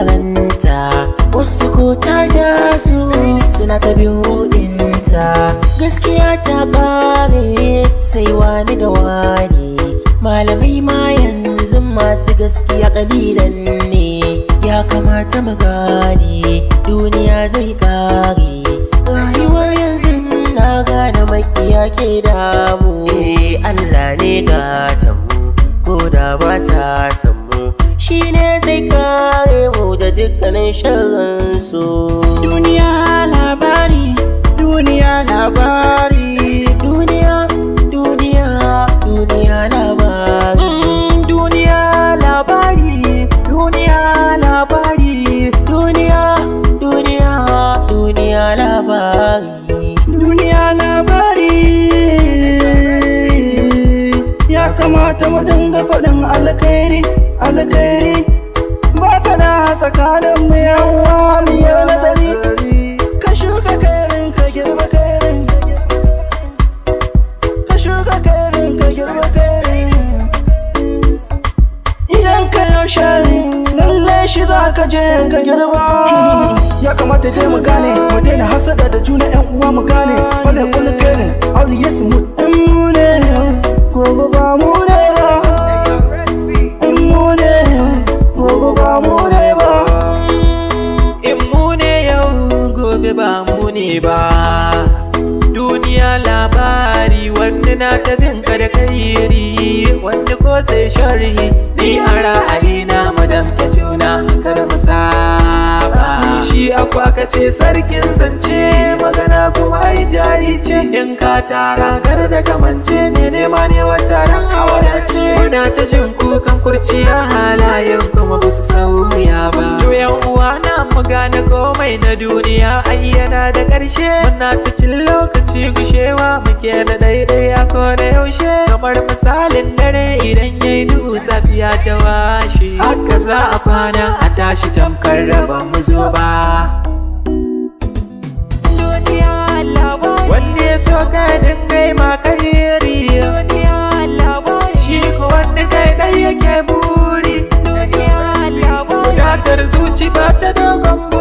karanta, wasu ko ta ja su suna ta bin hudinta. Gaskiya ta ƙare sai wani da wani, malamai ma yanzu masu gaskiya ƙalilan ne. Ya kamata mu gane duniya zai ƙare, rayuwar yanzu na gane makiya ke damu. Allah ne gatanmu ko da ba sa san mu, shi ne zai kare mu da dukkanin sharransu. Duniya labari, duniya labari, duniya duniya duniya labari, duniya labari, duniya labari, duniya duniya duniya labari, duniya labari. Ya kamata mu dinga faɗin alkhairi, alkhairi. Ba ka da tsakanin mu yawa mu yi nazari. Ka shuka kairin ka girba kairin, ka shuka kairin ka girba kairin. Idan ka yau shari lalle shi za ka je ka girba. Ya kamata dai mu gane, mu daina hasada da juna, yan uwa mu gane. Fale kullu kairin auli yesu mu ɗan mu ne, gobe ba mu ne ba. In mu ne gobe ba mu ne ba. In mu ne yau gobe ba mu ne ba. Duniya labari, wanda na tafin ka da kairi, wanda ko sai sharhi. Ni a ra'ayina mu damke juna kar mu saba. Shi akwa ka ce sarkin zance, magana kuma ai jari ce. In ka tara kar da kamance, ne nema ne wata ran a wadace. Muna ta jin kukan kurciya, halayen kuma ba su sauya ba. To yan uwa na mu gane komai na duniya ai yana da ƙarshe. Muna ta cin lokaci gushewa, muke da daidai a koda yaushe. Kamar misalin dare idan yayi duhu safiya ta washe, haka za a kwana a tashi tamkar rabon mu zo ba. Duniya labari, wanda ya so ka dinga ma kairi. Duniya labari, shi ko wanda kai dai yake buri. Duniya labari, wadatar zuci ba ta dogon buri.